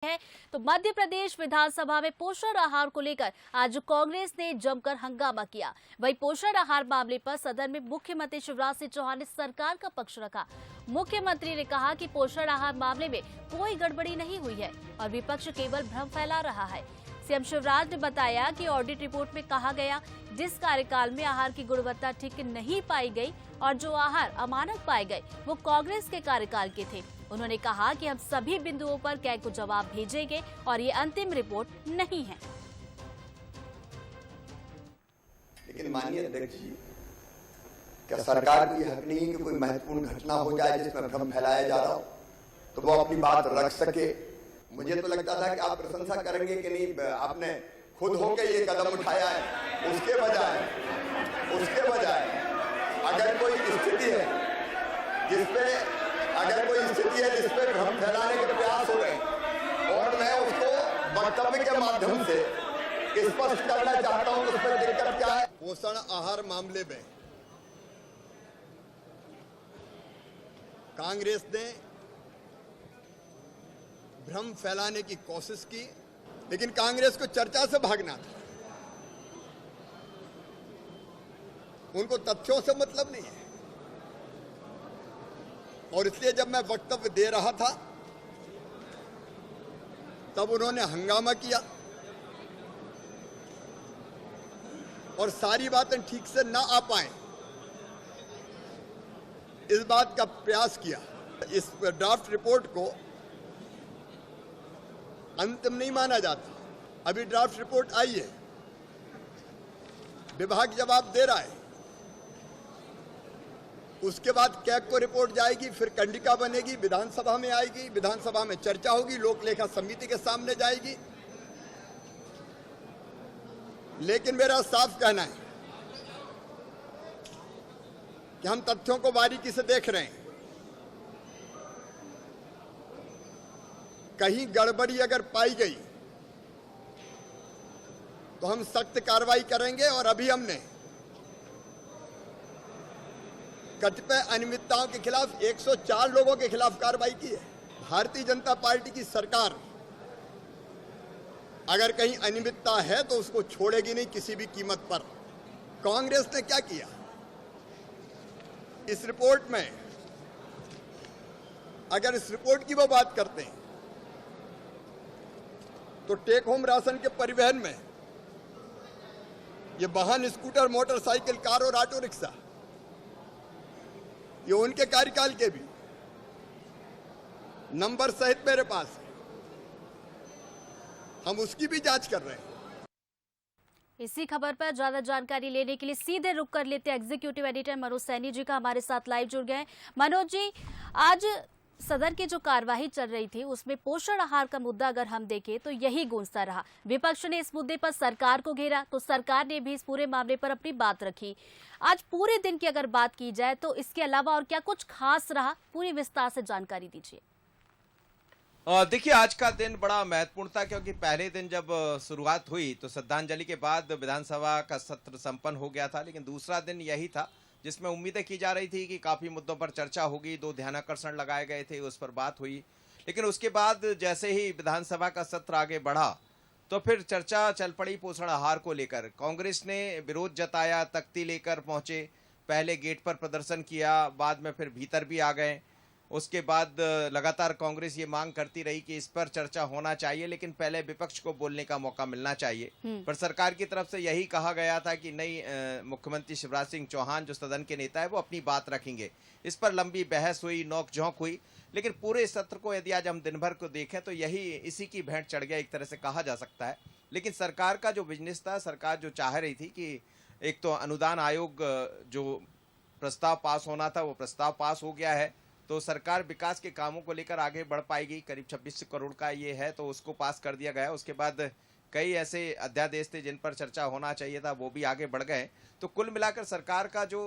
है तो मध्य प्रदेश विधानसभा में पोषण आहार को लेकर आज कांग्रेस ने जमकर हंगामा किया। वहीं पोषण आहार मामले पर सदन में मुख्यमंत्री शिवराज सिंह चौहान ने सरकार का पक्ष रखा। मुख्यमंत्री ने कहा कि पोषण आहार मामले में कोई गड़बड़ी नहीं हुई है और विपक्ष केवल भ्रम फैला रहा है। सीएम शिवराज ने बताया कि ऑडिट रिपोर्ट में कहा गया जिस कार्यकाल में आहार की गुणवत्ता ठीक नहीं पाई गई और जो आहार अमानक पाए गए वो कांग्रेस के कार्यकाल के थे। उन्होंने कहा कि हम सभी बिंदुओं पर कैग को जवाब भेजेंगे और ये अंतिम रिपोर्ट नहीं है। लेकिन माननीय अध्यक्ष जी, क्या सरकार को यह हक नहीं है कि कोई महत्वपूर्ण घटना हो जाए जिसमें भ्रम फैलाया जा रहा हो तो वो अपनी बात रख सके? मुझे तो लगता था कि आप प्रशंसा करेंगे कि नहीं, आपने खुद होकर ये कदम उठाया है। उसके बजाय अगर कोई स्थिति है जिसपे भ्रम फैलाने के प्रयास हो रहे हैं और मैं उसको वक्तव्य के माध्यम से स्पष्ट करना चाहता हूं कि उसमें दिक्कत क्या है। पोषण आहार मामले में कांग्रेस ने भ्रम फैलाने की कोशिश की, लेकिन कांग्रेस को चर्चा से भागना था। उनको तथ्यों से मतलब नहीं है और इसलिए जब मैं वक्तव्य दे रहा था तब उन्होंने हंगामा किया और सारी बातें ठीक से ना आ पाए इस बात का प्रयास किया। इस ड्राफ्ट रिपोर्ट को अंतिम नहीं माना जाता। अभी ड्राफ्ट रिपोर्ट आई है, विभाग जवाब दे रहा है, उसके बाद कैग को रिपोर्ट जाएगी, फिर कंडिका बनेगी, विधानसभा में आएगी, विधानसभा में चर्चा होगी, लोक लेखा समिति के सामने जाएगी। लेकिन मेरा साफ कहना है कि हम तथ्यों को बारीकी से देख रहे हैं। कहीं गड़बड़ी अगर पाई गई तो हम सख्त कार्रवाई करेंगे और अभी हमने कतिपय अनियमितताओं के खिलाफ 104 लोगों के खिलाफ कार्रवाई की है। भारतीय जनता पार्टी की सरकार अगर कहीं अनियमितता है तो उसको छोड़ेगी नहीं किसी भी कीमत पर। कांग्रेस ने क्या किया इस रिपोर्ट में? अगर इस रिपोर्ट की वो बात करते हैं तो टेक होम राशन के परिवहन में ये वाहन, स्कूटर, मोटरसाइकिल, कार और ऑटो रिक्शा, ये उनके कार्यकाल के भी नंबर सहित मेरे पास है। हम उसकी भी जांच कर रहे हैं। इसी खबर पर ज्यादा जानकारी लेने के लिए सीधे रुक कर लेते हैं एग्जीक्यूटिव एडिटर मनोज सैनी जी का, हमारे साथ लाइव जुड़ गए। मनोज जी, आज सदन की जो कार्यवाही चल रही थी उसमें पोषण आहार का मुद्दा अगर हम देखें तो यही गूंजता रहा। विपक्ष ने इस मुद्दे पर सरकार को घेरा तो सरकार ने भी इस पूरे मामले पर अपनी बात रखी। आज पूरे दिन की अगर बात की जाए तो इसके अलावा और क्या कुछ खास रहा, पूरी विस्तार से जानकारी दीजिए। देखिए, आज का दिन बड़ा महत्वपूर्ण था क्योंकि पहले दिन जब शुरुआत हुई तो श्रद्धांजलि के बाद विधानसभा का सत्र संपन्न हो गया था, लेकिन दूसरा दिन यही था जिसमें उम्मीदें की जा रही थी कि काफी मुद्दों पर चर्चा होगी, 2 ध्यानाकर्षण लगाए गए थे, उस पर बात हुई। लेकिन उसके बाद जैसे ही विधानसभा का सत्र आगे बढ़ा तो फिर चर्चा चल पड़ी पोषण आहार को लेकर। कांग्रेस ने विरोध जताया, तख्ती लेकर पहुंचे, पहले गेट पर प्रदर्शन किया, बाद में फिर भीतर भी आ गए। उसके बाद लगातार कांग्रेस ये मांग करती रही कि इस पर चर्चा होना चाहिए, लेकिन पहले विपक्ष को बोलने का मौका मिलना चाहिए। पर सरकार की तरफ से यही कहा गया था कि नहीं, मुख्यमंत्री शिवराज सिंह चौहान जो सदन के नेता है वो अपनी बात रखेंगे। इस पर लंबी बहस हुई, नोक-झोंक हुई, लेकिन पूरे सत्र को यदि आज हम दिन भर को देखें तो यही इसी की भेंट चढ़ गया, एक तरह से कहा जा सकता है। लेकिन सरकार का जो बिजनेस था, सरकार जो चाह रही थी कि एक तो अनुदान आयोग जो प्रस्ताव पास होना था वो प्रस्ताव पास हो गया है, तो सरकार विकास के कामों को लेकर आगे बढ़ पाएगी। करीब 26 करोड़ का ये है तो उसको पास कर दिया गया। उसके बाद कई ऐसे अध्यादेश थे जिन पर चर्चा होना चाहिए था, वो भी आगे बढ़ गए। तो कुल मिलाकर सरकार का जो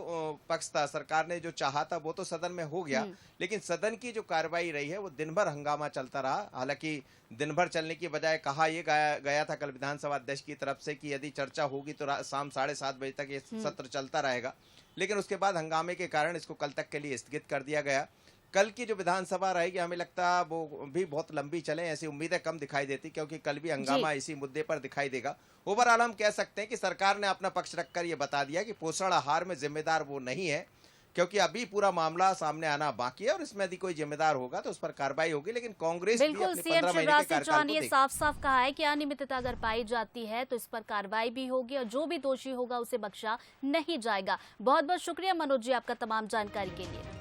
पक्ष था, सरकार ने जो चाहा था वो तो सदन में हो गया, लेकिन सदन की जो कार्रवाई रही है वो दिन भर हंगामा चलता रहा। हालांकि दिन भर चलने की बजाय कहा यह गया था कल विधानसभा अध्यक्ष की तरफ से कि यदि चर्चा होगी तो शाम 7:30 बजे तक ये सत्र चलता रहेगा, लेकिन उसके बाद हंगामे के कारण इसको कल तक के लिए स्थगित कर दिया गया। कल की जो विधानसभा रहेगी हमें लगता है वो भी बहुत लंबी चले, ऐसी उम्मीदें कम दिखाई देती, क्योंकि कल भी हंगामा इसी मुद्दे पर दिखाई देगा। ओवरऑल हम कह सकते हैं कि सरकार ने अपना पक्ष रखकर ये बता दिया कि पोषण आहार में जिम्मेदार वो नहीं है, क्योंकि अभी पूरा मामला सामने आना बाकी है और इसमें यदि कोई जिम्मेदार होगा तो उस पर कार्रवाई होगी। लेकिन कांग्रेस भी बिल्कुल, अपने सीएम 15 महीने शिवराज के सिंह कार्यकाल चौहान को ये देख साफ साफ कहा है कि अनियमितता अगर पाई जाती है तो इस पर कार्रवाई भी होगी और जो भी दोषी होगा उसे बख्शा नहीं जाएगा। बहुत बहुत शुक्रिया मनोज जी आपका तमाम जानकारी के लिए।